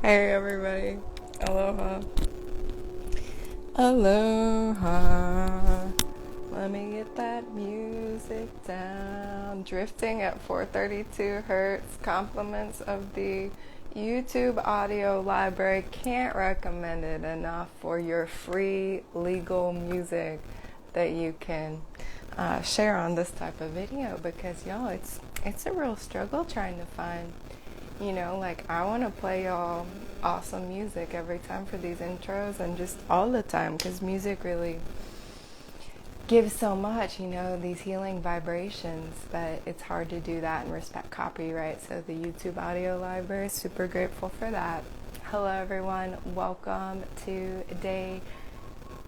Hey everybody, aloha. Aloha. Let me get that music down. Drifting at 432 hertz. Compliments of the YouTube audio library. Can't recommend it enough for your free legal music that you can share on this type of video, because y'all, it's a real struggle trying to find, like, I want to play y'all awesome music every time for these intros and just all the time, because music really gives so much, these healing vibrations, that it's hard to do that and respect copyright. So the YouTube audio library is super grateful for that. Hello everyone, welcome to day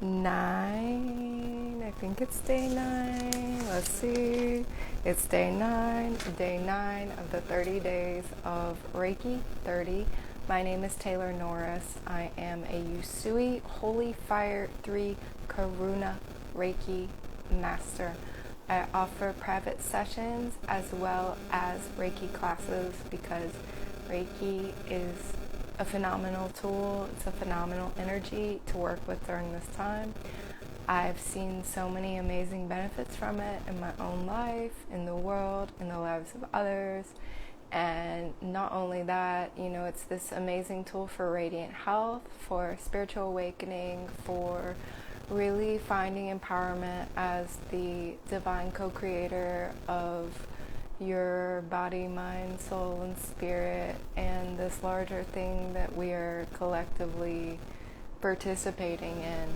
9. I think it's day 9. Let's see. It's day 9 of the 30 days of Reiki 30. My name is Taylor Norris. I am a Usui Holy Fire 3 Karuna Reiki Master. I offer private sessions as well as Reiki classes, because Reiki is a phenomenal tool. It's a phenomenal energy to work with during this time. I've seen so many amazing benefits from it in my own life, in the world, in the lives of others. And not only that, it's this amazing tool for radiant health, for spiritual awakening, for really finding empowerment as the divine co-creator of your body, mind, soul, and spirit, and this larger thing that we are collectively participating in.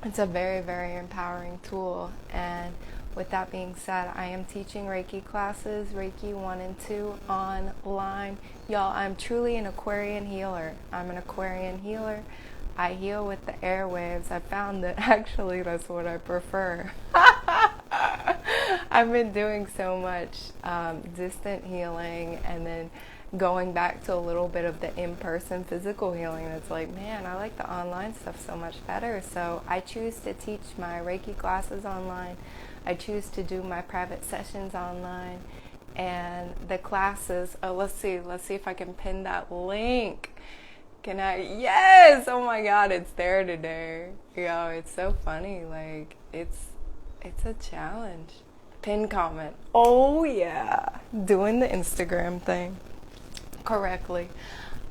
It's a very, very empowering tool. And with that being said, I am teaching Reiki classes, Reiki 1 and 2 online. Y'all, I'm truly an Aquarian healer. I'm an Aquarian healer. I heal with the airwaves. I found that actually that's what I prefer. I've been doing so much distant healing, and then going back to a little bit of the in-person physical healing. It's like, man, I like the online stuff so much better. So I choose to teach my Reiki classes online. I choose to do my private sessions online. And the classes, let's see if I can pin that link. Can I? Yes! Oh my God, it's there today. It's so funny. Like, it's a challenge. Pin comment. Oh yeah, doing the Instagram thing correctly.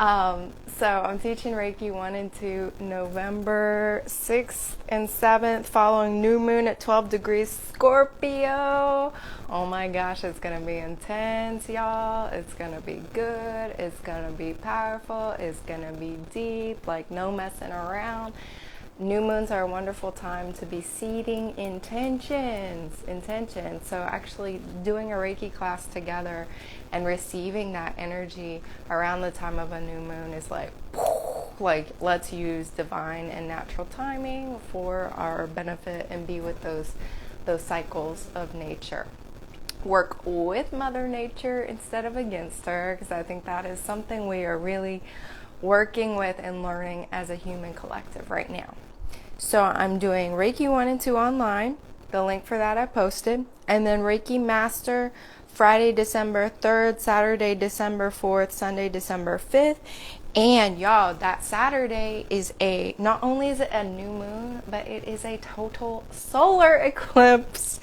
So I'm teaching Reiki 1 and 2 November 6th and 7th, following new moon at 12 degrees Scorpio. Oh my gosh, it's going to be intense, y'all. It's going to be good. It's going to be powerful. It's going to be deep, like no messing around. New moons are a wonderful time to be seeding intentions. So actually doing a Reiki class together and receiving that energy around the time of a new moon is like let's use divine and natural timing for our benefit and be with those cycles of nature. Work with Mother Nature instead of against her, because I think that is something we are really working with and learning as a human collective right now. So I'm doing Reiki 1 and 2 online. The link for that I posted. And then Reiki Master, Friday, December 3rd, Saturday, December 4th, Sunday, December 5th. And y'all, that Saturday is not only is it a new moon, but it is a total solar eclipse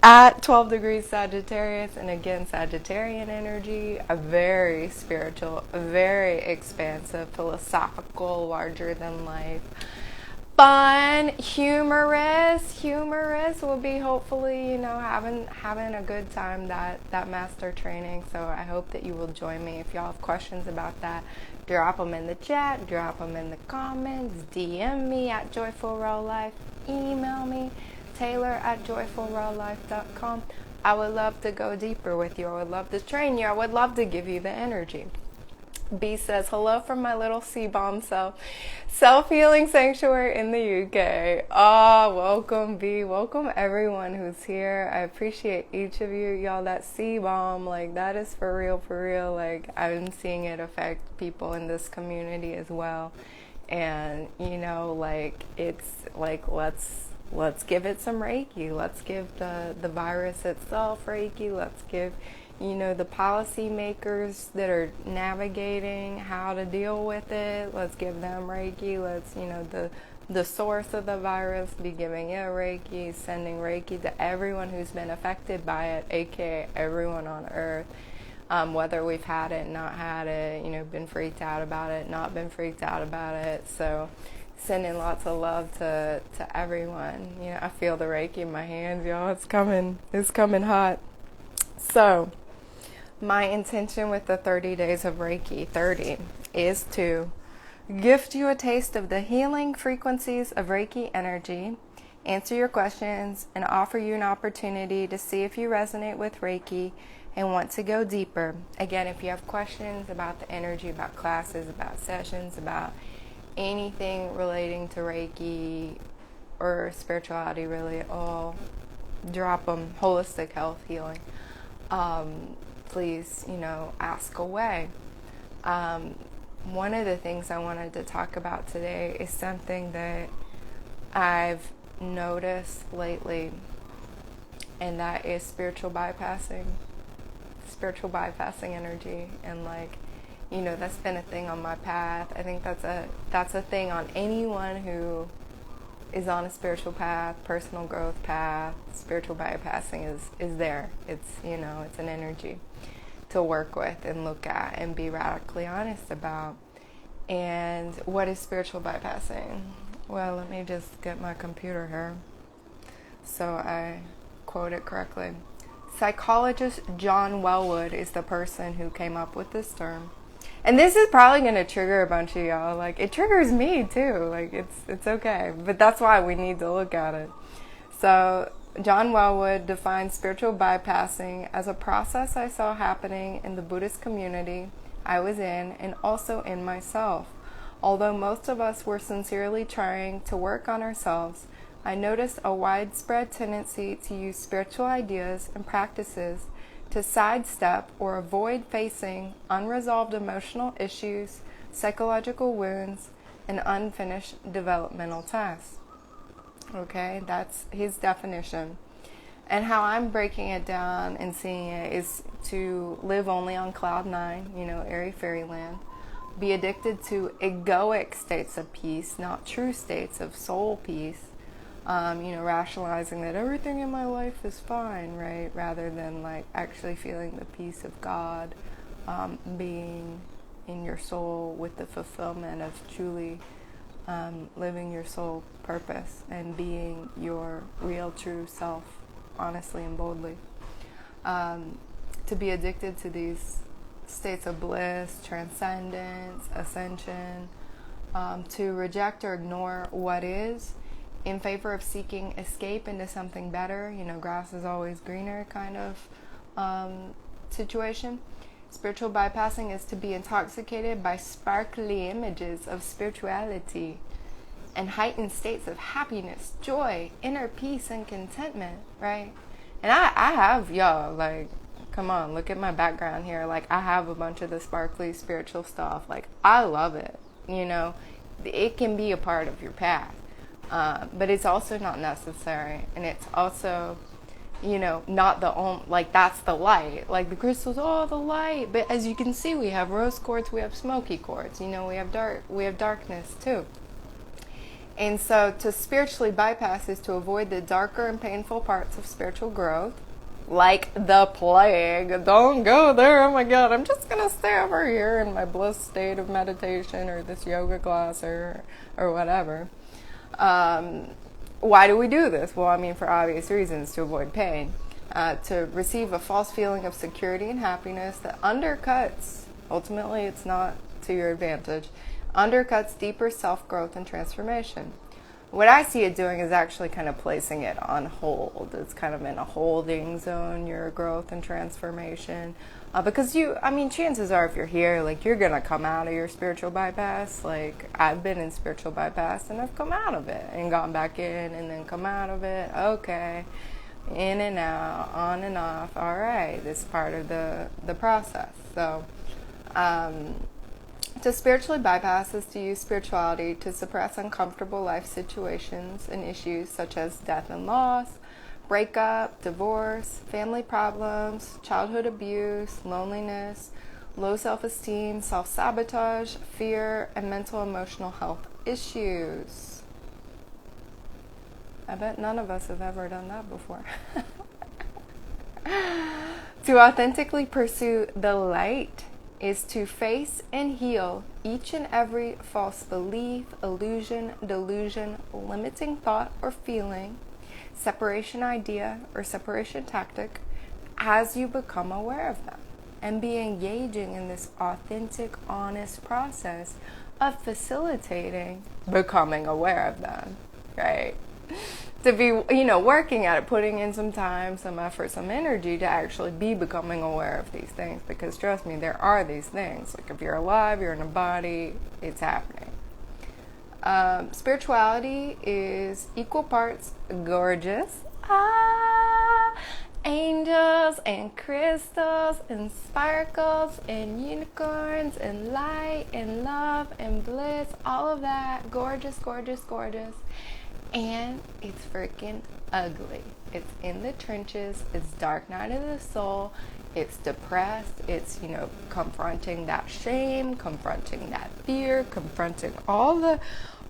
at 12 degrees Sagittarius. And again, Sagittarian energy, a very spiritual, very expansive, philosophical, larger than life, fun, humorous will be hopefully, having a good time that master training. So I hope that you will join me. If y'all have questions about that, drop them in the chat, drop them in the comments, DM me at Joyful Raw Life, email me, Taylor@joyfulrawlife.com. I would love to go deeper with you. I would love to train you. I would love to give you the energy. B says, hello from my little C-bomb self-healing sanctuary in the UK. Oh, welcome, B. Welcome everyone who's here. I appreciate each of you. Y'all, that C-bomb, like, that is for real. Like, I've been seeing it affect people in this community as well. And, it's like, let's give it some Reiki. Let's give the virus itself Reiki. Let's give the policymakers that are navigating how to deal with it, let's give them Reiki. Let's, the source of the virus, be giving it Reiki, sending Reiki to everyone who's been affected by it, aka everyone on earth, whether we've had it, not had it, been freaked out about it, not been freaked out about it. So sending lots of love to everyone. I feel the Reiki in my hands, y'all. It's coming hot. So my intention with the 30 days of Reiki 30 is to gift you a taste of the healing frequencies of Reiki energy, answer your questions, and offer you an opportunity to see if you resonate with Reiki and want to go deeper. Again, if you have questions about the energy, about classes, about sessions, about anything relating to Reiki or spirituality, really, all drop them. Holistic health, healing. Please, ask away. One of the things I wanted to talk about today is something that I've noticed lately, and that is spiritual bypassing energy. And that's been a thing on my path. I think that's a thing on anyone who is on a spiritual path, personal growth path. Spiritual bypassing is there. It's it's an energy to work with and look at and be radically honest about. And what is spiritual bypassing? Well, let me just get my computer here so I quote it correctly. Psychologist John Welwood is the person who came up with this term. And this is probably going to trigger a bunch of y'all. It triggers me too. It's okay. But that's why we need to look at it. So John Welwood defines spiritual bypassing as a process I saw happening in the Buddhist community I was in, and also in myself. Although most of us were sincerely trying to work on ourselves, I noticed a widespread tendency to use spiritual ideas and practices to sidestep or avoid facing unresolved emotional issues, psychological wounds, and unfinished developmental tasks. Okay, that's his definition. And how I'm breaking it down and seeing it is to live only on cloud 9, airy fairyland. Be addicted to egoic states of peace, not true states of soul peace. Rationalizing that everything in my life is fine, right? Rather than actually feeling the peace of God, being in your soul with the fulfillment of truly living your soul purpose and being your real true self, honestly and boldly. To be addicted to these states of bliss, transcendence, ascension, to reject or ignore what is in favor of seeking escape into something better, grass is always greener kind of situation. Spiritual bypassing is to be intoxicated by sparkly images of spirituality and heightened states of happiness, joy, inner peace, and contentment, right? And I have, y'all, come on, look at my background here. I have a bunch of the sparkly spiritual stuff. I love it, It can be a part of your path. But it's also not necessary. And it's also, not the only, that's the light. The crystals, the light. But as you can see, we have rose quartz, we have smoky quartz, we have darkness too. And so to spiritually bypass is to avoid the darker and painful parts of spiritual growth, like the plague. Don't go there. Oh my God, I'm just going to stay over here in my bliss state of meditation or this yoga class or whatever. Why do we do this? Well, for obvious reasons, to avoid pain, to receive a false feeling of security and happiness that undercuts, ultimately it's not to your advantage, undercuts deeper self-growth and transformation. What I see it doing is actually kind of placing it on hold. It's kind of in a holding zone, your growth and transformation. Because chances are if you're here, you're going to come out of your spiritual bypass. I've been in spiritual bypass and I've come out of it and gone back in and then come out of it. Okay. In and out, on and off. All right. This is part of the process. So, to spiritually bypass is to use spirituality to suppress uncomfortable life situations and issues such as death and loss, breakup, divorce, family problems, childhood abuse, loneliness, low self-esteem, self-sabotage, fear, and mental emotional health issues. I bet none of us have ever done that before. To authentically pursue the light is to face and heal each and every false belief, illusion, delusion, limiting thought or feeling, separation idea or separation tactic as you become aware of them, and be engaging in this authentic, honest process of facilitating becoming aware of them, right? To be, working at it, putting in some time, some effort, some energy to actually be becoming aware of these things. Because trust me, there are these things. Like if you're alive, you're in a body, it's happening. Spirituality is equal parts gorgeous. Angels and crystals and sparkles and unicorns and light and love and bliss. All of that. Gorgeous, gorgeous, gorgeous. And it's freaking ugly. It's in the trenches. It's dark night of the soul. It's depressed. It's, confronting that shame, confronting that fear, confronting all the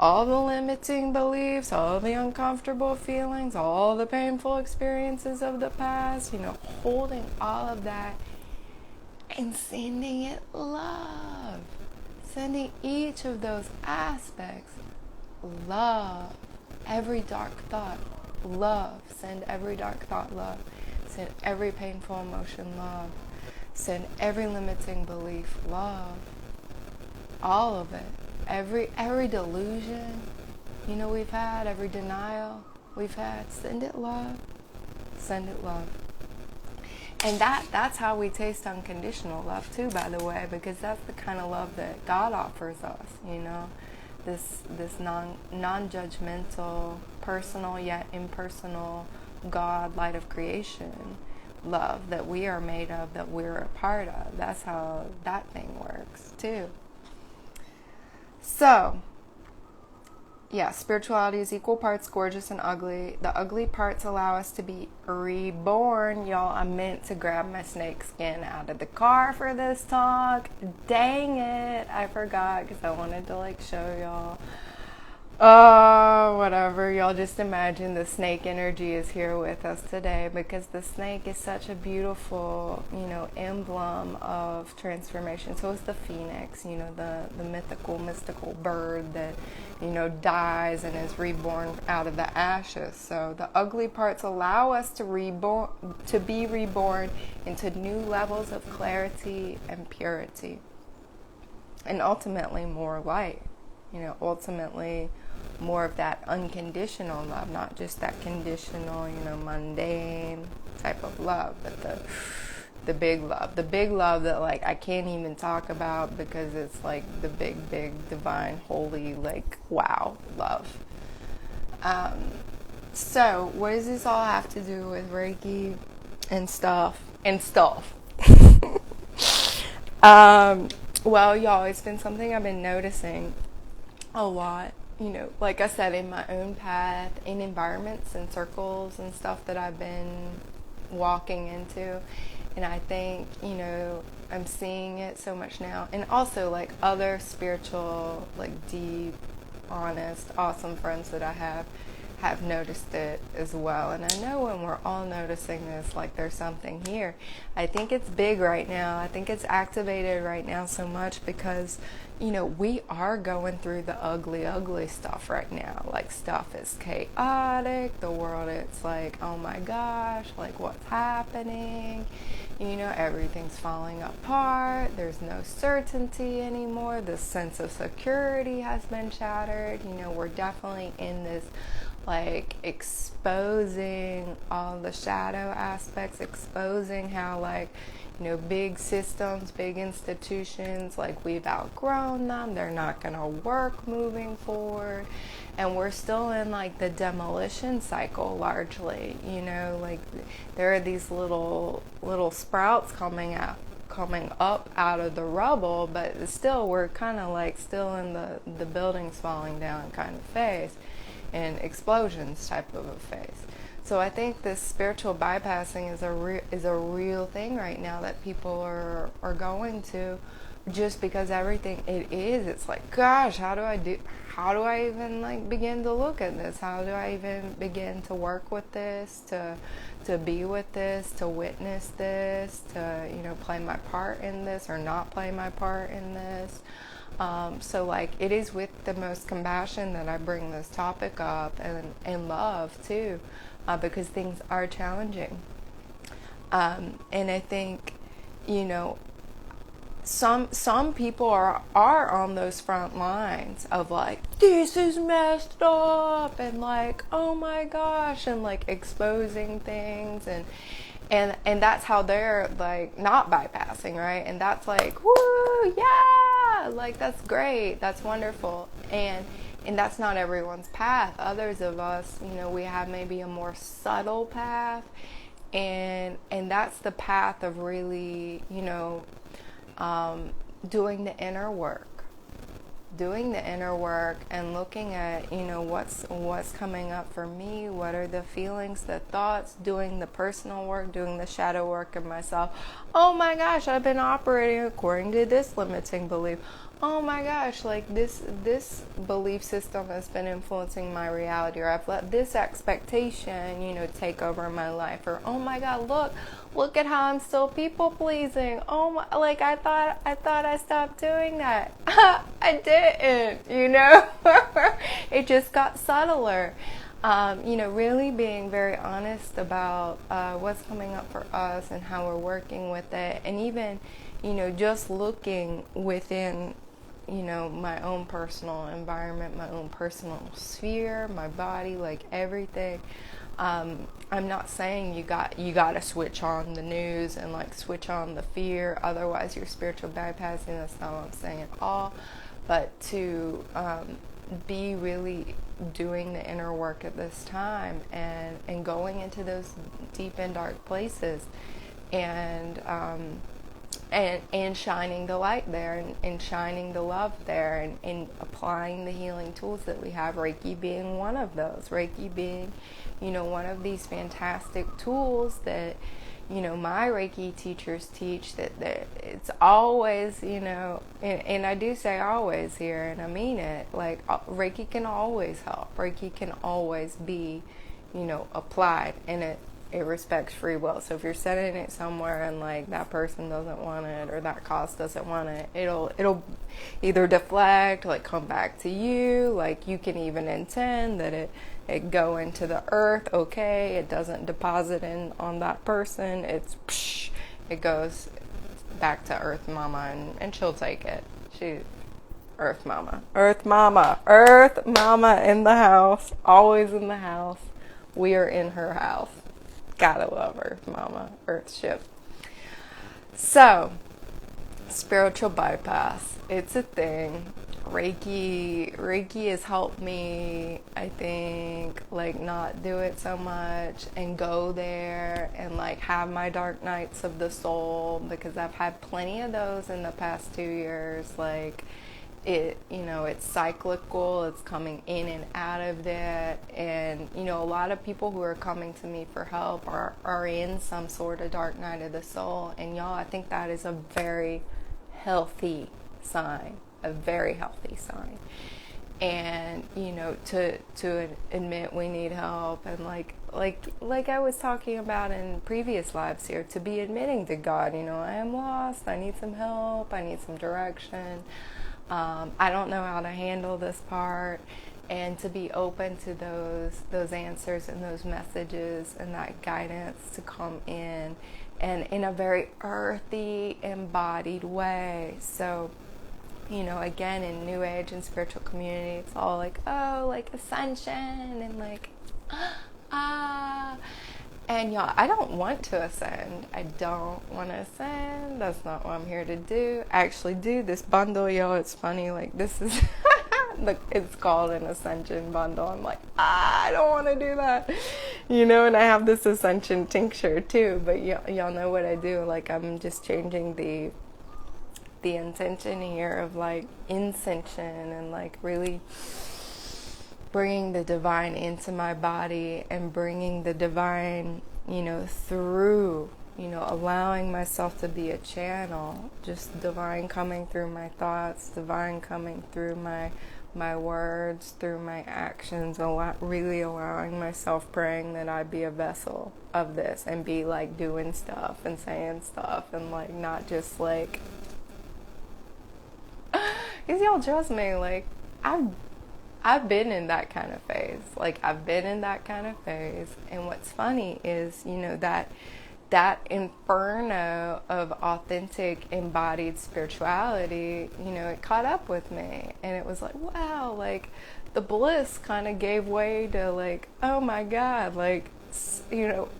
limiting beliefs, all the uncomfortable feelings, all the painful experiences of the past, holding all of that and sending it love. Sending each of those aspects love. Every dark thought, love. Send every dark thought, love. Send every painful emotion, love. Send every limiting belief, love. All of it. Every delusion, we've had, every denial we've had, send it love. Send it love. And that's how we taste unconditional love too, by the way, because that's the kind of love that God offers us, This non-judgmental, personal yet impersonal God, light of creation love that we are made of, that we're a part of. That's how that thing works too. So, yeah, spirituality is equal parts gorgeous and ugly. The ugly parts allow us to be reborn. Y'all, I meant to grab my snake skin out of the car for this talk. Dang it. I forgot because I wanted to show y'all. Oh, whatever. Y'all just imagine the snake energy is here with us today, because the snake is such a beautiful, emblem of transformation. So is the phoenix, the mystical bird that, dies and is reborn out of the ashes. So the ugly parts allow us to be reborn into new levels of clarity and purity. And ultimately more light, ultimately more of that unconditional love, not just that conditional, mundane type of love, but the big love that I can't even talk about, because it's the big divine holy wow love. So what does this all have to do with Reiki and stuff? Well, y'all, it's been something I've been noticing a lot, like I said, in my own path, in environments and circles and stuff that I've been walking into. And I think, I'm seeing it so much now. And also, other spiritual, deep, honest, awesome friends that I have noticed it as well. And I know when we're all noticing this, there's something here. I think it's big right now. I think it's activated right now so much because, we are going through the ugly stuff right now. Stuff is chaotic. The world, it's oh my gosh, what's happening? Everything's falling apart. There's no certainty anymore. The sense of security has been shattered. We're definitely in this exposing all the shadow aspects, exposing how big systems, big institutions, we've outgrown them. They're not going to work moving forward. And we're still in the demolition cycle largely, there are these little sprouts coming up out of the rubble, but still we're kind of still in the buildings falling down kind of phase, and explosions type of a phase. So I think this spiritual bypassing is a real thing right now that people are going to, just because everything it's like, gosh, how do I even like begin to look at this? How do I even begin to work with this, to be with this, to witness this, to, you know, play my part in this or not play my part in this? So like, it is with the most compassion that I bring this topic up, and love too, because things are challenging. And I think, you know, some people are on those front lines of like, this is messed up, and like, oh my gosh, and like exposing things, and that's how they're like not bypassing, right? And that's like, woo, yeah, like that's great, that's wonderful, and that's not everyone's path. Others of us, you know, we have maybe a more subtle path, and that's the path of really, you know, doing the inner work and looking at, you know, what's coming up for me, what are the feelings, the thoughts, doing the personal work, doing the shadow work of myself. Oh my gosh, I've been operating according to this limiting belief. Oh my gosh, like this belief system has been influencing my reality, or I've let this expectation, you know, take over my life, or oh my God, look at how I'm still people pleasing. Oh my, like I thought I stopped doing that. I didn't, you know. It just got subtler. You know, really being very honest about what's coming up for us and how we're working with it, and even, you know, just looking within, you know, my own personal environment, my own personal sphere, my body, like everything. I'm not saying you got to switch on the news and like switch on the fear, otherwise you're spiritual bypassing. That's not what I'm saying at all. But to be really doing the inner work at this time, and going into those deep and dark places, and shining the light there, and shining the love there, and applying the healing tools that we have, Reiki being one of those. Reiki being, you know, one of these fantastic tools that, you know, my Reiki teachers teach, that it's always, you know, and I do say always here, and I mean it, like Reiki can always help. Reiki can always be, you know, applied, and it respects free will. So if you're setting it somewhere and like that person doesn't want it, or that cause doesn't want it, it'll either deflect, like come back to you. Like you can even intend that it go into the earth. Okay, it doesn't deposit in on that person. It goes back to Earth Mama, and she'll take it. Earth Mama in the house, always in the house. We are in her house. Gotta love Earth Mama, Earth ship. So, spiritual bypass, it's a thing. Reiki has helped me, I think, like not do it so much, and go there and like have my dark nights of the soul, because I've had plenty of those in the past 2 years. Like it, you know, it's cyclical, it's coming in and out of that, and you know, a lot of people who are coming to me for help are in some sort of dark night of the soul, and y'all, I think that is a very healthy sign, and you know, to admit we need help, and like I was talking about in previous lives here, to be admitting to God, you know, I am lost, I need some help, I need some direction. I don't know how to handle this part, and to be open to those answers and those messages and that guidance to come in, and in a very earthy, embodied way. So, you know, again, in New Age and spiritual community, it's all like, oh, like ascension, and like, and y'all, I don't want to ascend. I don't want to ascend. That's not what I'm here to do. I actually do this bundle, y'all. It's funny. Like, this is, it's called an ascension bundle. I'm like, I don't want to do that. You know, and I have this ascension tincture too. But y'all know what I do. Like, I'm just changing the intention here of like ascension, and like really bringing the divine into my body and bringing the divine, through, allowing myself to be a channel, just divine coming through my thoughts, divine coming through my words, through my actions, really allowing myself, praying that I be a vessel of this and be like doing stuff and saying stuff and like not just like, because y'all trust me, like I've been in that kind of phase. And what's funny is, that inferno of authentic embodied spirituality, it caught up with me. And it was like, wow, like the bliss kind of gave way to like, oh my God, like,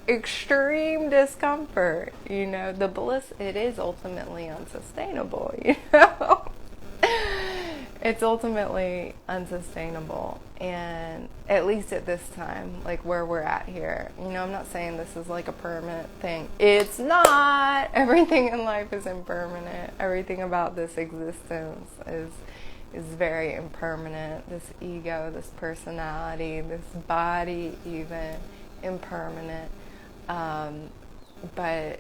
extreme discomfort. The bliss, it is ultimately unsustainable, It's ultimately unsustainable, and at least at this time, like where we're at here, I'm not saying this is like a permanent thing. It's not. Everything in life is impermanent. Everything about this existence is very impermanent. This ego, this personality, this body, even impermanent. But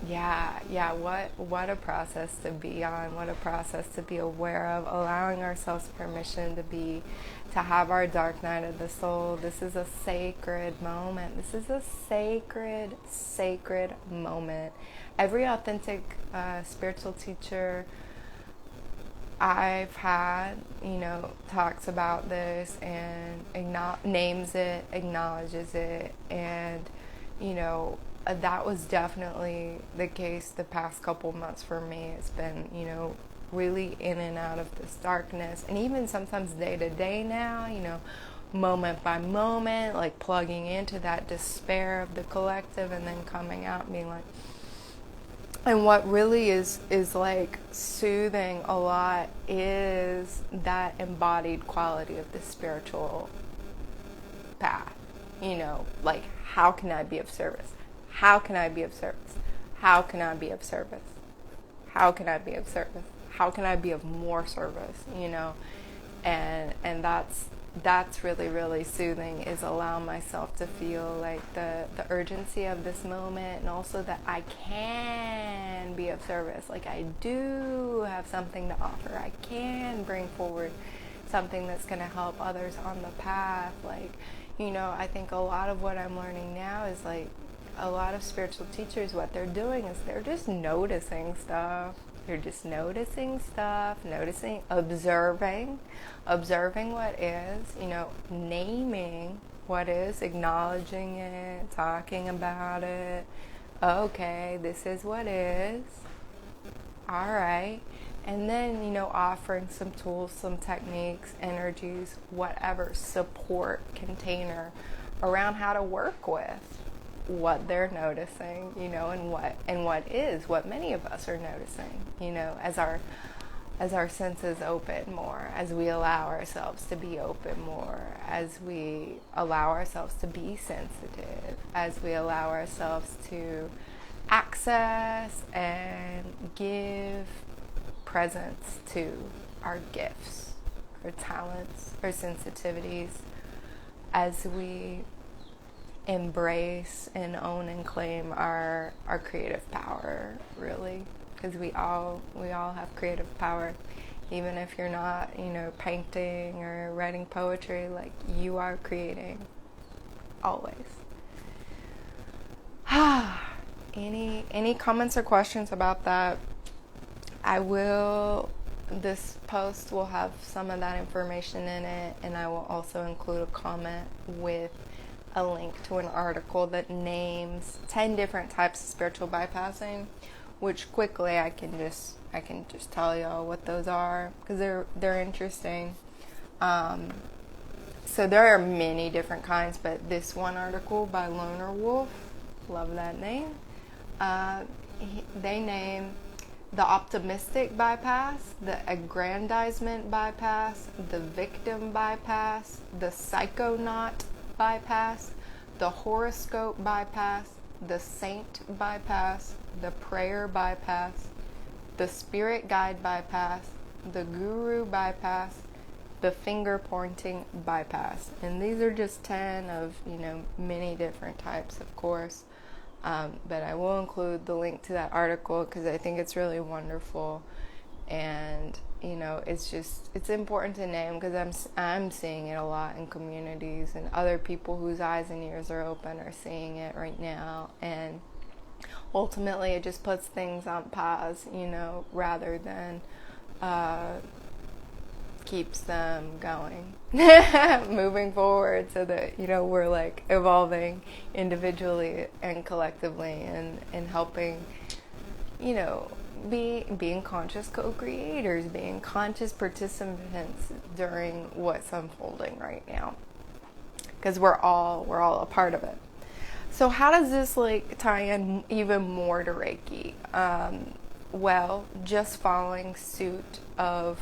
yeah, what a process to be on, what a process to be aware of, allowing ourselves permission to have our dark night of the soul. This is a sacred moment. This is a sacred moment. Every authentic spiritual teacher I've had, talks about this and names it, acknowledges it, and, that was definitely the case the past couple months for me. It's been, really in and out of this darkness, and even sometimes day to day now, moment by moment, like plugging into that despair of the collective and then coming out and being like, and what really is like soothing a lot is that embodied quality of the spiritual path. Like, how can I be of service? How can I be of service? How can I be of service? How can I be of service? How can I be of more service? And that's really, really soothing, is allow myself to feel like the urgency of this moment, and also that I can be of service. Like, I do have something to offer. I can bring forward something that's going to help others on the path. Like, I think a lot of what I'm learning now is like, a lot of spiritual teachers, what they're doing is they're just noticing stuff. They're just noticing stuff, observing what is, naming what is, acknowledging it, talking about it. Okay, this is what is. All right. And then, offering some tools, some techniques, energies, whatever support container around how to work with what they're noticing, and what many of us are noticing, as our senses open more, as we allow ourselves to be open more, as we allow ourselves to be sensitive, as we allow ourselves to access and give presence to our gifts, our talents, our sensitivities, as we embrace and own and claim our creative power, really, because we all have creative power, even if you're not painting or writing poetry. Like, you are creating always. Any comments or questions about that? This post will have some of that information in it, and I will also include a comment with a link to an article that names 10 different types of spiritual bypassing, which quickly I can just tell y'all what those are, because they're interesting. So there are many different kinds, but this one article by Loner Wolf, love that name, they name the optimistic bypass, the aggrandizement bypass, the victim bypass, the psychonaut bypass, the horoscope bypass, the saint bypass, the prayer bypass, the spirit guide bypass, the guru bypass, the finger pointing bypass. And these are just 10 of, many different types, of course. But I will include the link to that article because I think it's really wonderful. And, it's important to name because I'm seeing it a lot in communities, and other people whose eyes and ears are open are seeing it right now. And ultimately it just puts things on pause, rather than keeps them going, moving forward, so that, we're like evolving individually and collectively, and helping, being conscious co-creators, being conscious participants during what's unfolding right now, because we're all a part of it. So how does this tie in even more to Reiki? Well, just following suit of,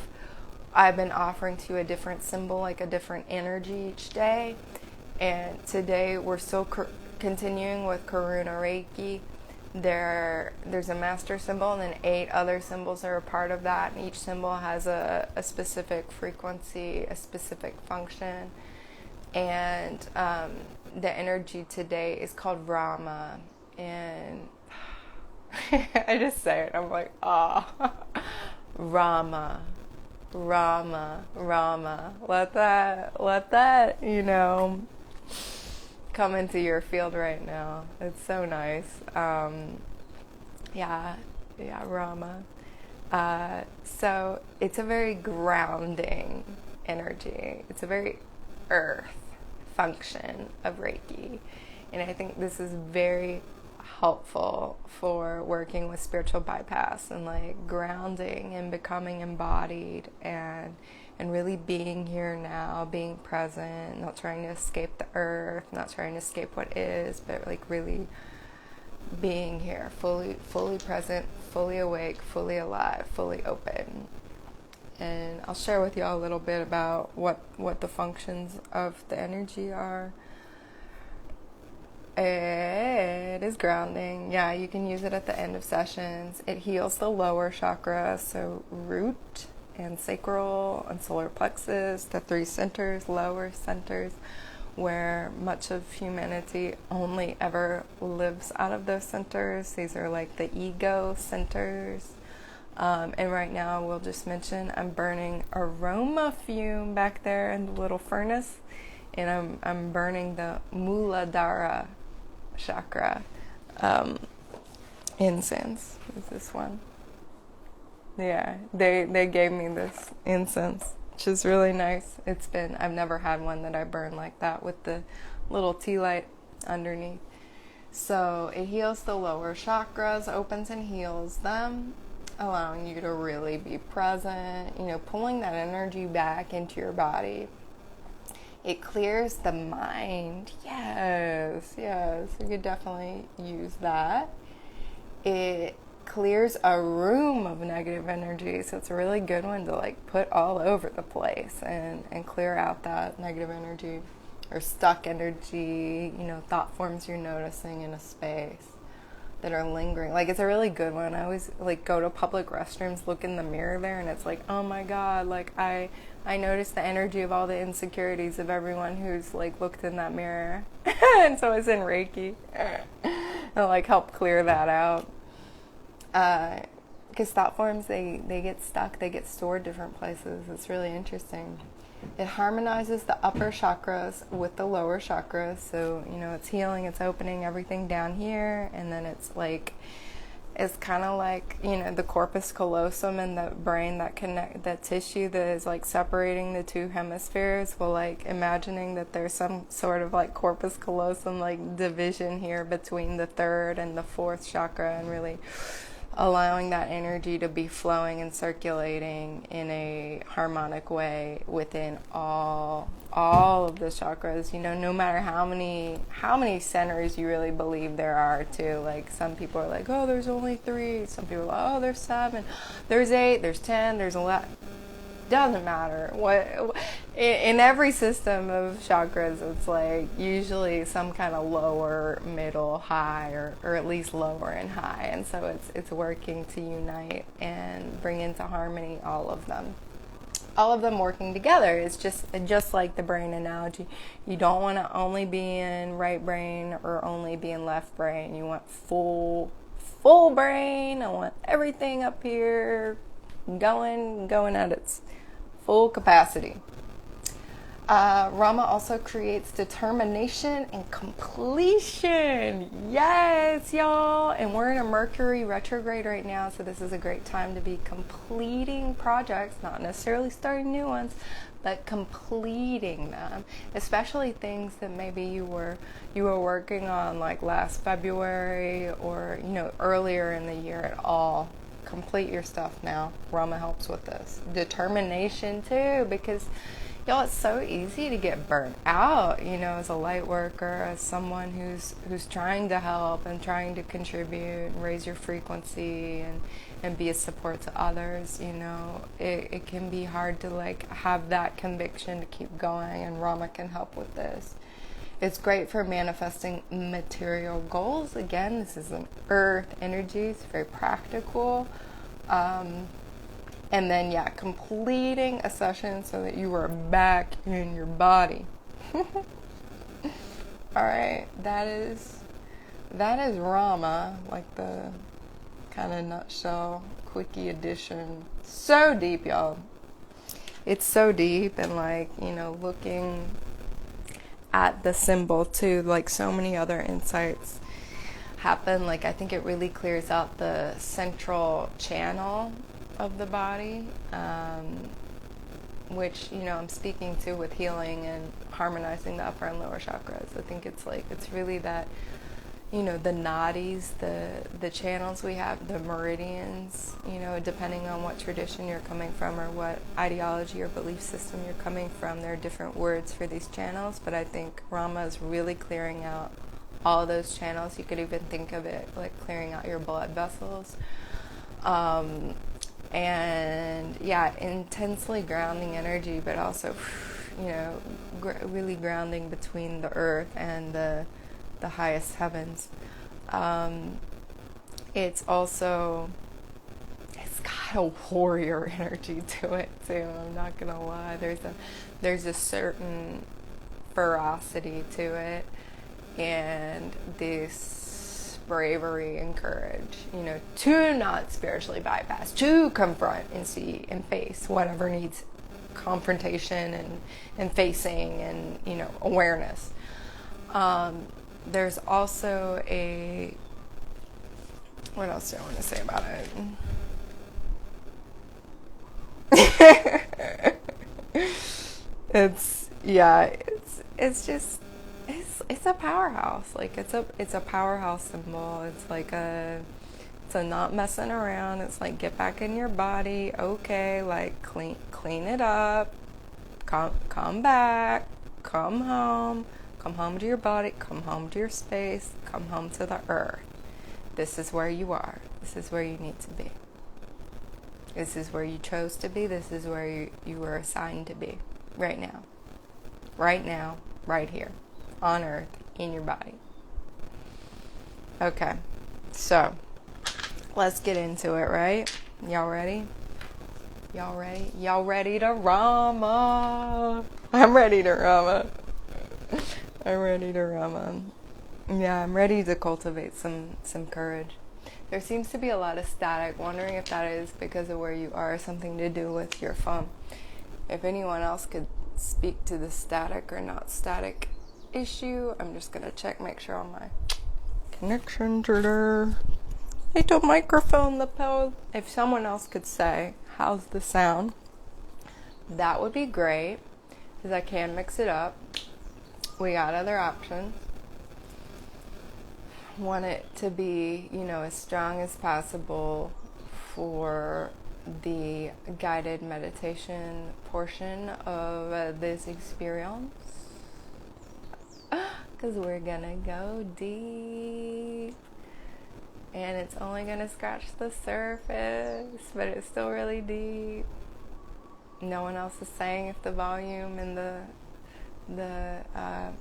I've been offering to you a different symbol, a different energy each day. And today we're still continuing with Karuna Reiki. There's a master symbol and then 8 other symbols that are a part of that. And each symbol has a specific frequency, a specific function. And the energy today is called Rama. And I just say it, I'm like, Rama. Rama, Rama. Let that, come into your field right now. It's so nice. Yeah, Rama. So it's a very grounding energy. It's a very earth function of Reiki. And I think this is very helpful for working with spiritual bypass and grounding and becoming embodied and really being here now, being present, not trying to escape the earth, not trying to escape what is, but really being here, fully present, fully awake, fully alive, fully open. And I'll share with you all a little bit about what the functions of the energy are. It is grounding. Yeah, you can use it at the end of sessions. It heals the lower chakra, so root and sacral and solar plexus, the 3 centers, lower centers, where much of humanity only ever lives out of those centers. These are the ego centers. And right now we'll just mention I'm burning aroma fume back there in the little furnace, and I'm burning the Muladhara chakra incense is this one. Yeah, they gave me this incense, which is really nice. I've never had one that I burn like that with the little tea light underneath. So it heals the lower chakras, opens and heals them, allowing you to really be present, pulling that energy back into your body. It clears the mind. Yes. You could definitely use that. It clears a room of negative energy, so it's a really good one to put all over the place and clear out that negative energy or stuck energy, thought forms you're noticing in a space that are lingering. It's a really good one. I always go to public restrooms, look in the mirror there, and it's oh my god, I noticed the energy of all the insecurities of everyone who's looked in that mirror. And so it's in Reiki. And help clear that out. Because thought forms, they get stuck, they get stored different places. It's really interesting. It harmonizes the upper chakras with the lower chakras. So, it's healing, it's opening everything down here, and then it's it's kind of the corpus callosum in the brain that connect that tissue that is separating the 2 hemispheres. Well, imagining that there's some sort of corpus callosum division here between the 3rd and the 4th chakra, and really allowing that energy to be flowing and circulating in a harmonic way within all of the chakras. No matter how many centers you really believe there are too. Some people are oh, there's only 3. Some people are oh, there's 7. There's 8. There's 10. There's 11. Doesn't matter what. In every system of chakras, it's usually some kind of lower, middle, high, or at least lower and high, and so it's working to unite and bring into harmony all of them. all of them working together. It's just like the brain analogy. You don't want to only be in right brain or only be in left brain. You want full brain. I want everything up here going at its full capacity. Rama also creates determination and completion. Yes, y'all. And we're in a Mercury retrograde right now, so this is a great time to be completing projects, not necessarily starting new ones, but completing them, especially things that maybe you were working on like last February or earlier in the year at all. Complete your stuff now. Rama helps with this. Determination too, because y'all, it's so easy to get burnt out, as a light worker, as someone who's trying to help and trying to contribute and raise your frequency and be a support to others. It can be hard to have that conviction to keep going, and Rama can help with this. It's great for manifesting material goals. Again, this is an earth energy. It's very practical. And then, completing a session so that you are back in your body. All right, that is Rama, like the kind of nutshell, quickie edition. So deep, y'all. It's so deep, and looking at the symbol too, so many other insights happen. I think it really clears out the central channel of the body, which I'm speaking to with healing and harmonizing the upper and lower chakras. I think it's really that the nadis, the channels we have, the meridians, depending on what tradition you're coming from or what ideology or belief system you're coming from, there are different words for these channels, but I think Rama is really clearing out all those channels. You could even think of it like clearing out your blood vessels. And intensely grounding energy, but also, really grounding between the earth and the highest heavens. It's got a warrior energy to it too. I'm not gonna lie. There's a certain ferocity to it, and this bravery and courage, to not spiritually bypass, to confront and see and face whatever needs confrontation and facing and, awareness. There's also what else do I want to say about it? It's a powerhouse. It's a powerhouse symbol. It's a not messing around. It's get back in your body. Okay, clean it up. Come back. Come home. Come home to your body. Come home to your space. Come home to the earth. This is where you are. This is where you need to be. This is where you chose to be. This is where you were assigned to be. Right now. Right now. Right here. On earth. In your body. Okay. So, let's get into it, right? Y'all ready? Y'all ready? Y'all ready to Rama? I'm ready to Rama. I'm ready to Rama. Yeah, I'm ready to cultivate some courage. There seems to be a lot of static. Wondering if that is because of where you are, something to do with your phone. If anyone else could speak to the static or not static issue, I'm just gonna check, make sure all my connections are there. Little microphone lapel. If someone else could say, how's the sound? That would be great, because I can mix it up. We got other options. Want it to be, as strong as possible for the guided meditation portion of this experience. Because we're gonna go deep. And it's only gonna scratch the surface, but it's still really deep. No one else is saying if the volume and the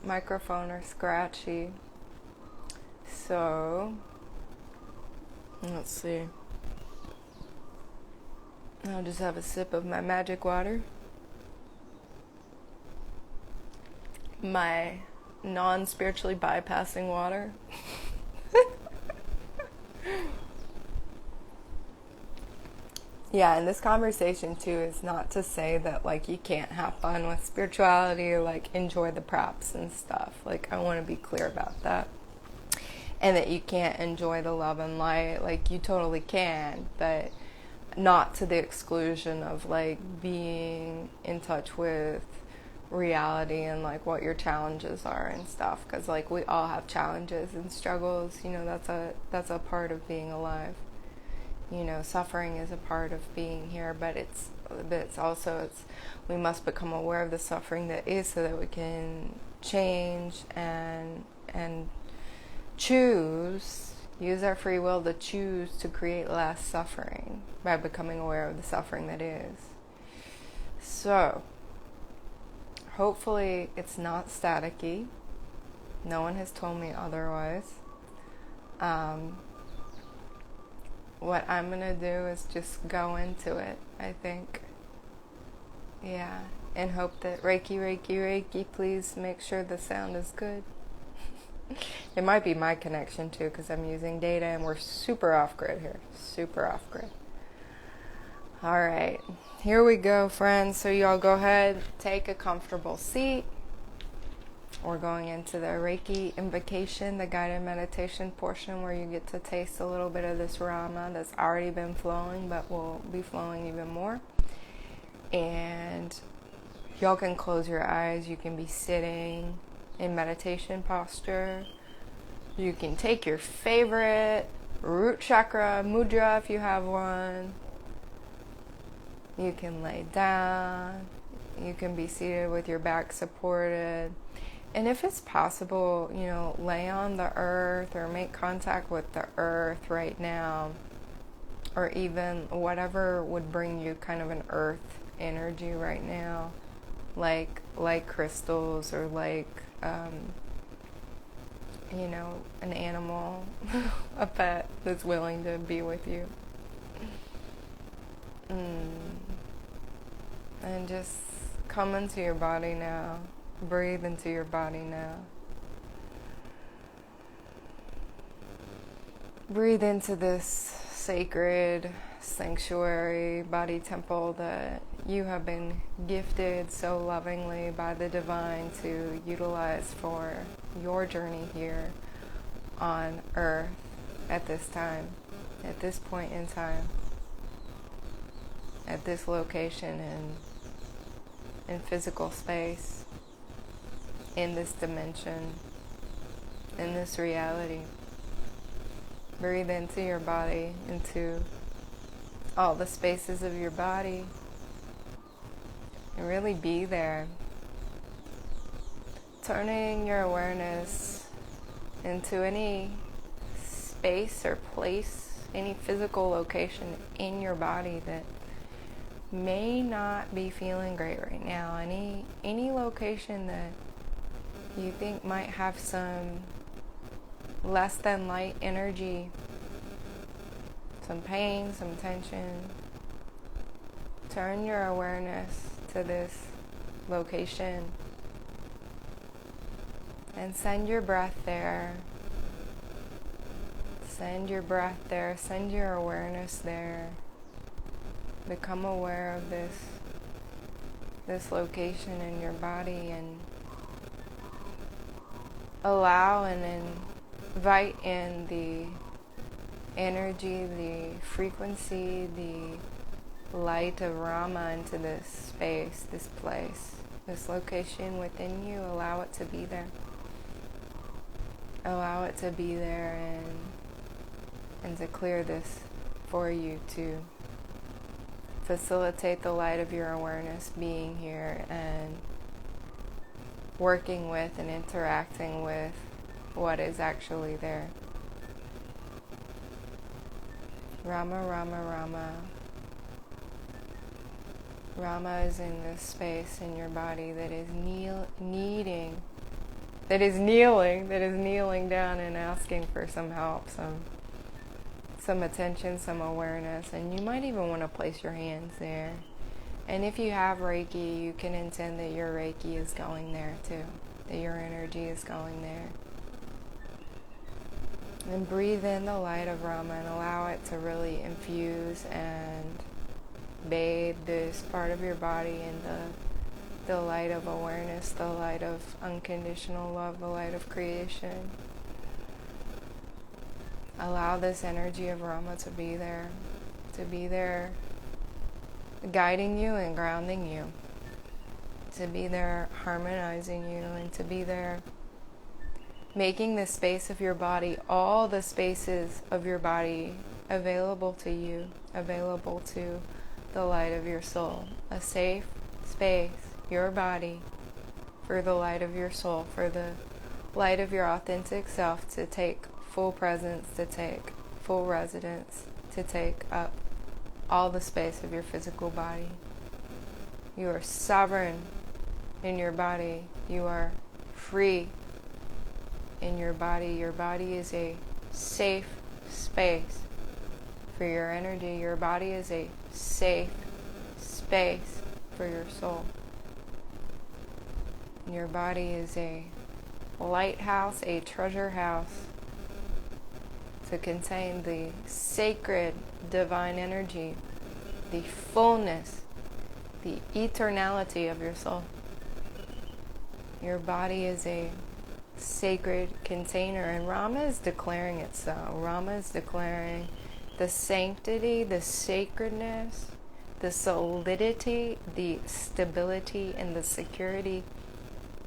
microphone are scratchy. So, let's see. I'll just have a sip of my magic water. my non-spiritually bypassing water. Yeah, and this conversation too is not to say that like you can't have fun with spirituality or like enjoy the props and stuff. Like I want to be clear about that. And that you can't enjoy the love and light. Like you totally can, but not to the exclusion of like being in touch with reality and like what your challenges are and stuff, because like we all have challenges and struggles, you know. That's a part of being alive, you know. Suffering is a part of being here, but it's we must become aware of the suffering that is, so that we can change and use our free will to choose to create less suffering by becoming aware of the suffering that is. So hopefully it's not staticky. No one has told me otherwise. What I'm going to do is just go into it, I think. Yeah. And hope that Reiki, please make sure the sound is good. It might be my connection too, because I'm using data and we're super off-grid here. Super off-grid. All right. Here we go, friends. So y'all go ahead, take a comfortable seat. We're going into the Reiki Invocation, the guided meditation portion, where you get to taste a little bit of this Rama that's already been flowing, but will be flowing even more. And y'all can close your eyes. You can be sitting in meditation posture. You can take your favorite root chakra mudra if you have one. You can lay down. You can be seated with your back supported. And if it's possible, you know, lay on the earth or make contact with the earth right now, or even whatever would bring you kind of an earth energy right now, like crystals, or like you know, an animal, a pet that's willing to be with you. And just come into your body now. Breathe into your body now. Breathe into this sacred sanctuary, body temple that you have been gifted so lovingly by the divine to utilize for your journey here on earth at this time, at this point in time, at this location in physical space, in this dimension, in this reality. Breathe into your body, into all the spaces of your body, and really be there. Turning your awareness into any space or place, any physical location in your body that may not be feeling great right now. Any location that you think might have some less than light energy, some pain, some tension. Turn your awareness to this location and send your breath there. Send your breath there. Send your awareness there. Become aware of this location in your body, and allow and invite in the energy, the frequency, the light of Rama into this space, this place, this location within you. Allow it to be there. Allow it to be there, and to clear this for you, to facilitate the light of your awareness being here and working with and interacting with what is actually there. Rama, Rama, Rama. Rama is in this space in your body that is kneeling down and asking for some help, some attention, some awareness. And you might even want to place your hands there. And if you have Reiki, you can intend that your Reiki is going there too. that your energy is going there. And breathe in the light of Rama and allow it to really infuse and bathe this part of your body in the light of awareness, the light of unconditional love, the light of creation. Allow this energy of Rama to be there guiding you and grounding you, to be there harmonizing you, and to be there making the space of your body, all the spaces of your body, available to you, available to the light of your soul. A safe space, your body, for the light of your soul, for the light of your authentic self to take full presence, to take full residence, to take up all the space of your physical body. You are sovereign in your body. You are free in your body. Your body is a safe space for your energy. Your body is a safe space for your soul. Your body is a lighthouse, a treasure house to contain the sacred divine energy, the fullness, the eternality of your soul. Your body is a sacred container, and Rama is declaring it so. Rama is declaring the sanctity, the sacredness, the solidity, the stability, and the security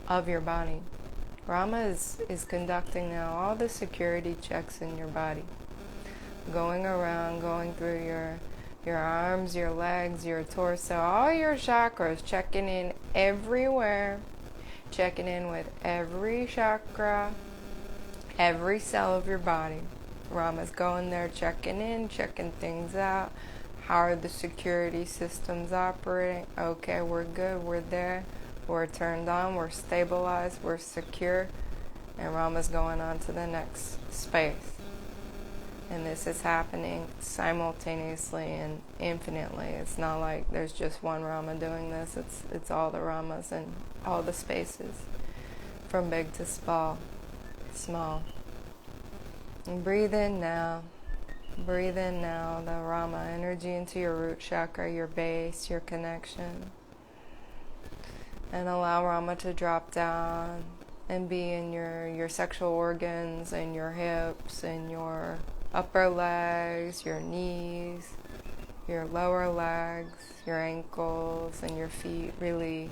of your body. Rama is conducting now all the security checks in your body, going around, going through your arms, your legs, your torso, all your chakras, checking in everywhere, checking in with every chakra, every cell of your body. Rama's going there, checking in, checking things out. How are the security systems operating? Okay, we're good, we're there. We're turned on, we're stabilized, we're secure, and Rama's going on to the next space. And this is happening simultaneously and infinitely. It's not like there's just one Rama doing this. It's all the Ramas and all the spaces, from big to small. And breathe in now. Breathe in now the Rama energy into your root chakra, your base, your connection. And allow Rama to drop down and be in your sexual organs and your hips and your upper legs, your knees, your lower legs, your ankles, and your feet. Really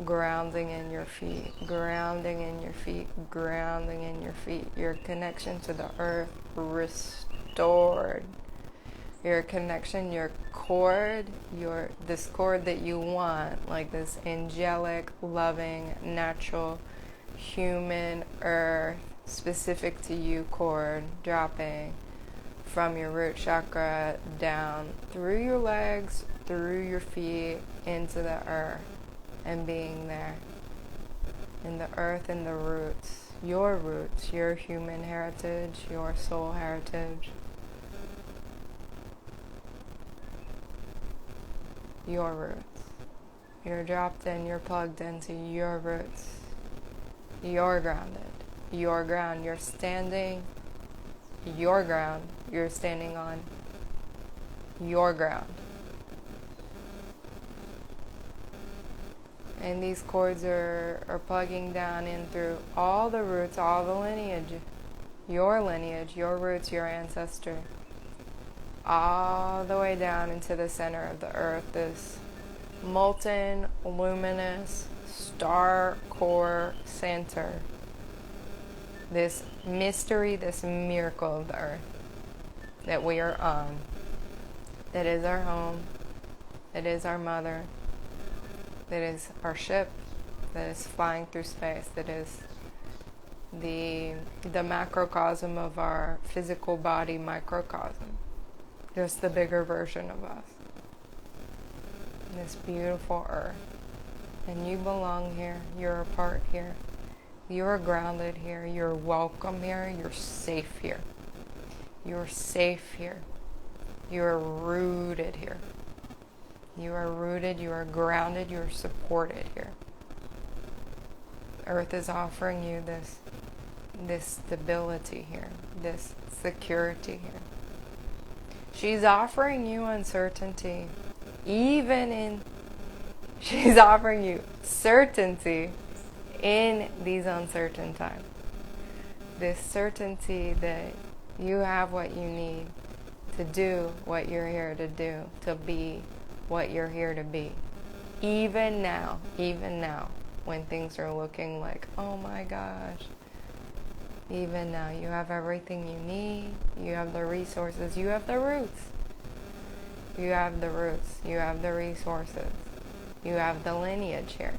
grounding in your feet, grounding in your feet, grounding in your feet. Your connection to the earth restored. Your connection, your cord, this cord that you want, like this angelic, loving, natural, human, earth, specific to you cord, dropping from your root chakra down through your legs, through your feet, into the earth, and being there in the earth and the roots, your human heritage, your soul heritage. Your roots. You're dropped in, you're plugged into your roots. You're grounded. Your ground. You're standing. Your ground. You're standing on your ground. And these cords are plugging down in through all the roots, all the lineage, your roots, your ancestry. All the way down into the center of the earth, this molten, luminous, star core center, this mystery, this miracle of the earth that we are on, that is our home, that is our mother, that is our ship, that is flying through space, that is the macrocosm of our physical body, microcosm. Just the bigger version of us. This beautiful earth. And you belong here. You're a part here. You're grounded here. You're welcome here. You're safe here. You're safe here. You're rooted here. You are rooted. You are grounded. You are supported here. Earth is offering you this stability here, this security here. She's offering you uncertainty, she's offering you certainty in these uncertain times. This certainty that you have what you need to do what you're here to do, to be what you're here to be. Even now, when things are looking like, oh my gosh, even now, you have everything you need, you have the resources, you have the roots. You have the roots, you have the resources, you have the lineage here.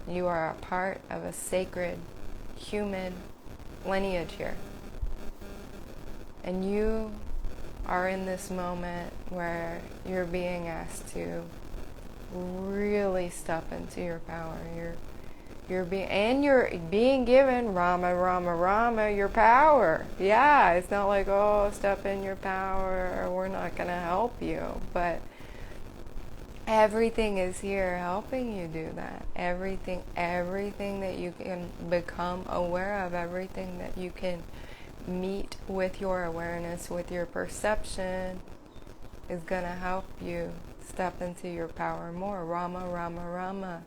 You are a part of a sacred human lineage here. And you are in this moment where you're being asked to really step into your power. You're being given Rama, your power. Yeah, it's not like, oh, step in your power, we're not going to help you. But everything is here helping you do that. Everything that you can become aware of, everything that you can meet with your awareness, with your perception, is going to help you step into your power more. Rama.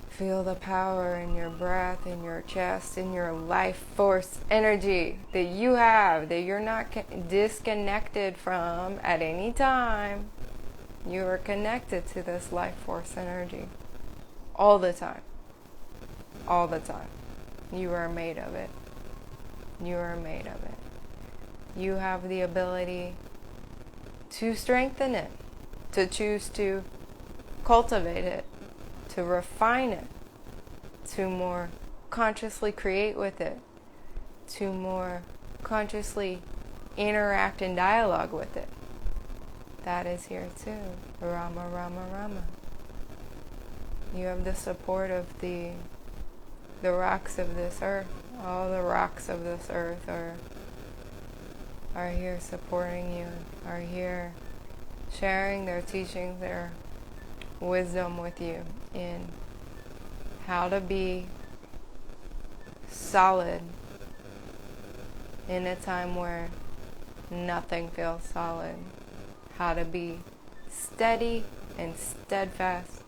Feel the power in your breath, in your chest, in your life force energy that you have, that you're not disconnected from at any time. You are connected to this life force energy all the time. All the time. You are made of it. You are made of it. You have the ability to strengthen it, to choose to cultivate it, to refine it, to more consciously create with it, to more consciously interact and dialogue with it. That is here too. Rama. You have the support of the rocks of this earth. All the rocks of this earth are here supporting you, are here sharing their teachings, their wisdom with you in how to be solid in a time where nothing feels solid. How to be steady and steadfast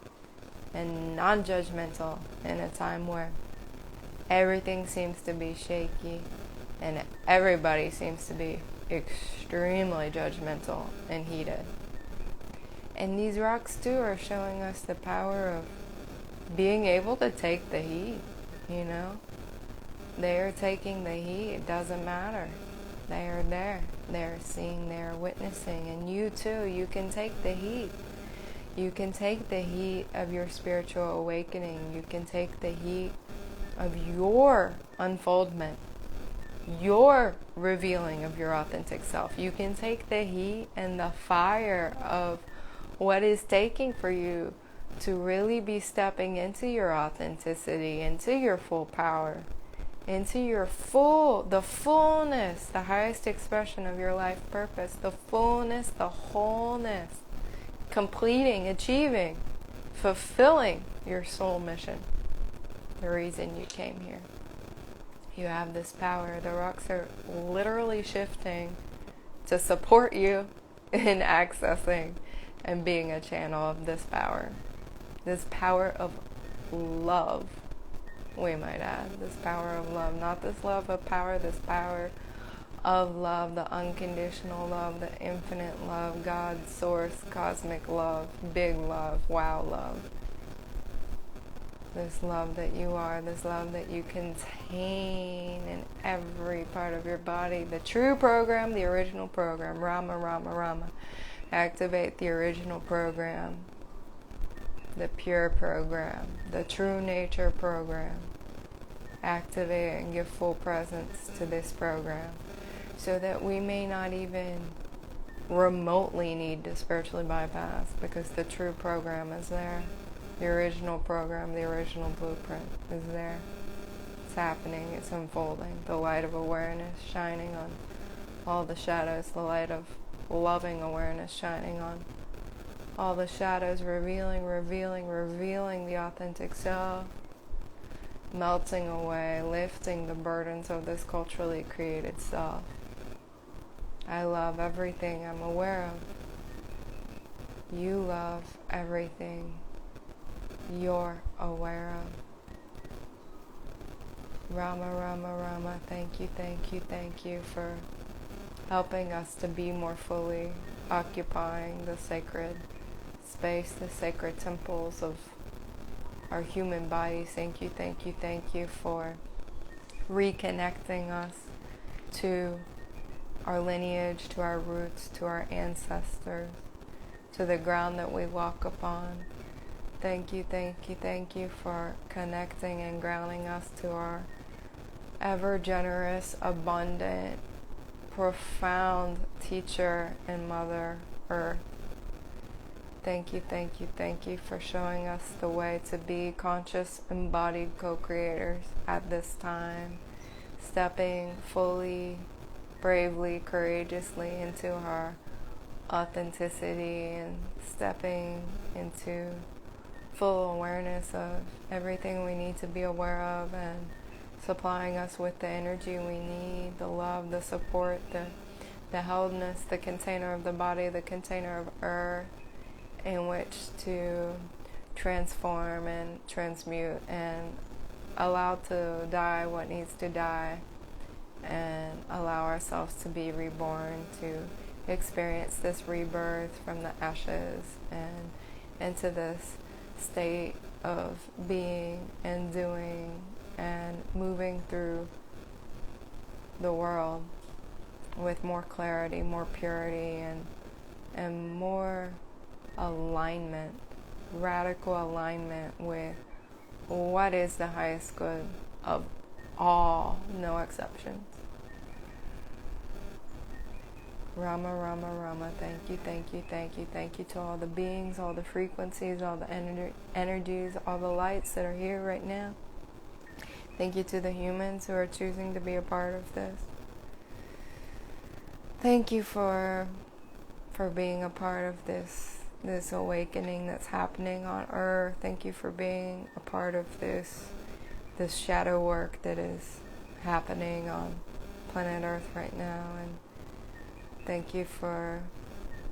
and non-judgmental in a time where everything seems to be shaky and everybody seems to be extremely judgmental and heated. And these rocks too are showing us the power of being able to take the heat, you know. They are taking the heat, it doesn't matter. They are there. They're seeing, they're witnessing. And you too, you can take the heat. You can take the heat of your spiritual awakening. You can take the heat of your unfoldment, your revealing of your authentic self. You can take the heat and the fire of what is taking for you to really be stepping into your authenticity, into your full power, into your the fullness, the highest expression of your life purpose, the fullness, the wholeness, completing, achieving, fulfilling your soul mission, the reason you came here. You have this power. The rocks are literally shifting to support you in accessing and being a channel of this power of love, we might add, this power of love, not this love of power, this power of love, the unconditional love, the infinite love, God, source, cosmic love, big love, wow love. This love that you are, this love that you contain in every part of your body. The true program, the original program, Rama. Activate the original program, the pure program, the true nature program. Activate and give full presence to this program so that we may not even remotely need to spiritually bypass, because the true program is there. The original program, the original blueprint is there. It's happening, it's unfolding. The light of awareness shining on all the shadows, the light of loving awareness shining on all the shadows, revealing the authentic self, melting away, lifting the burdens of this culturally created self. I love everything I'm aware of. You love everything you're aware of. Rama, Rama, Rama, thank you, thank you, thank you for helping us to be more fully occupying the sacred space, the sacred temples of our human bodies. Thank you, thank you, thank you for reconnecting us to our lineage, to our roots, to our ancestors, to the ground that we walk upon. Thank you, thank you, thank you for connecting and grounding us to our ever generous, abundant, profound teacher and Mother Earth. Thank you, thank you, thank you for showing us the way to be conscious, embodied co-creators at this time, stepping fully, bravely, courageously into our authenticity and stepping into full awareness of everything we need to be aware of, and supplying us with the energy we need, the love, the support, the heldness, the container of the body, the container of earth, in which to transform and transmute and allow to die what needs to die, and allow ourselves to be reborn, to experience this rebirth from the ashes and into this state of being and doing and moving through the world with more clarity, more purity, and more alignment, radical alignment with what is the highest good of all, no exceptions. Rama, Rama, Rama, thank you, thank you, thank you, thank you to all the beings, all the frequencies, all the energies, all the lights that are here right now. Thank you to the humans who are choosing to be a part of this. Thank you for being a part of this awakening that's happening on Earth. Thank you for being a part of this shadow work that is happening on planet Earth right now. And thank you for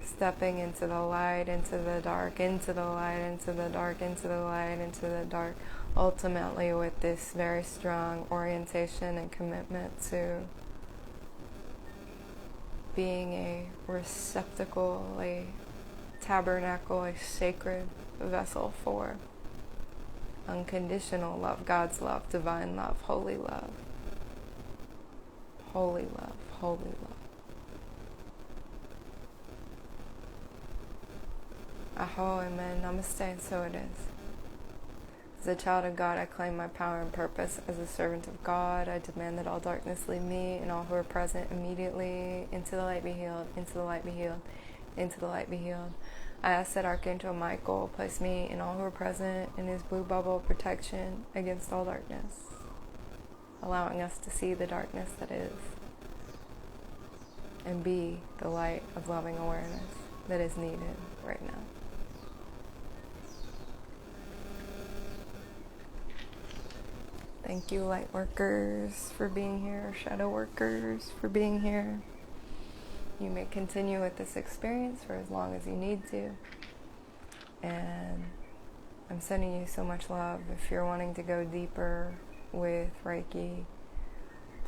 stepping into the light, into the dark, into the light, into the dark, into the light, into the dark, ultimately with this very strong orientation and commitment to being a receptacle, a tabernacle, a sacred vessel for unconditional love, God's love, divine love, holy love, holy love, holy love. Aho, amen, namaste, and so it is. As a child of God, I claim my power and purpose. As a servant of God, I demand that all darkness leave me and all who are present immediately. Into the light be healed, into the light be healed, into the light be healed. I ask that Archangel Michael place me and all who are present in his blue bubble of protection against all darkness, allowing us to see the darkness that is and be the light of loving awareness that is needed right now. Thank you, light workers, for being here, shadow workers, for being here. You may continue with this experience for as long as you need to. And I'm sending you so much love. If you're wanting to go deeper with Reiki,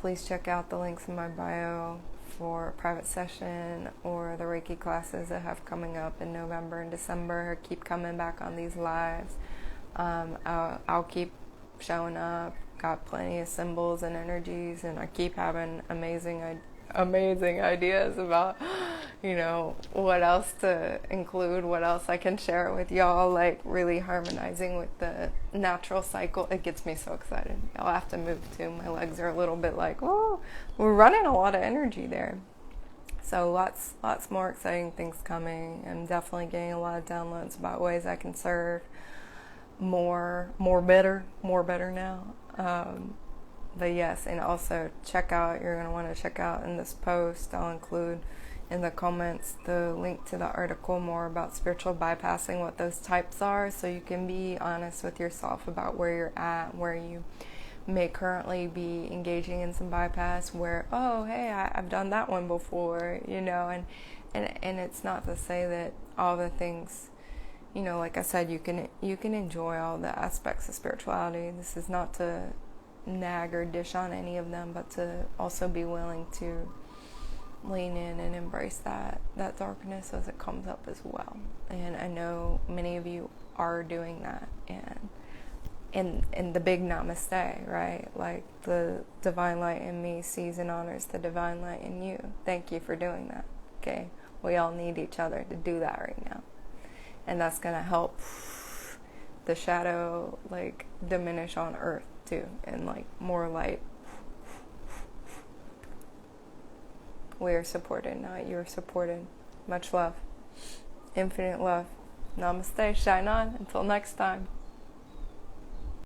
please check out the links in my bio for a private session or the Reiki classes I have coming up in November and December. Keep coming back on these lives. I'll keep showing up. Got plenty of symbols and energies, and I keep having amazing ideas about, what else to include, what else I can share with y'all, like really harmonizing with the natural cycle. It gets me so excited. I'll have to move too. My legs are a little bit like, oh, we're running a lot of energy there. So lots more exciting things coming. I'm definitely getting a lot of downloads about ways I can serve more better now. But yes, and also you're going to want to check out in this post, I'll include in the comments the link to the article more about spiritual bypassing, what those types are, so you can be honest with yourself about where you're at, where you may currently be engaging in some bypass where, oh, hey, I've done that one before, and it's not to say that all the things, like I said, you can enjoy all the aspects of spirituality. This is not to nag or dish on any of them, but to also be willing to lean in and embrace that darkness as it comes up as well. And I know many of you are doing that, and the big namaste, right? Like, the divine light in me sees and honors the divine light in you. Thank you for doing that. Okay, we all need each other to do that right now, and that's gonna help the shadow diminish on earth too, and more light. We are supported, not you're supported. Much love. Infinite love. Namaste. Shine on. Until next time.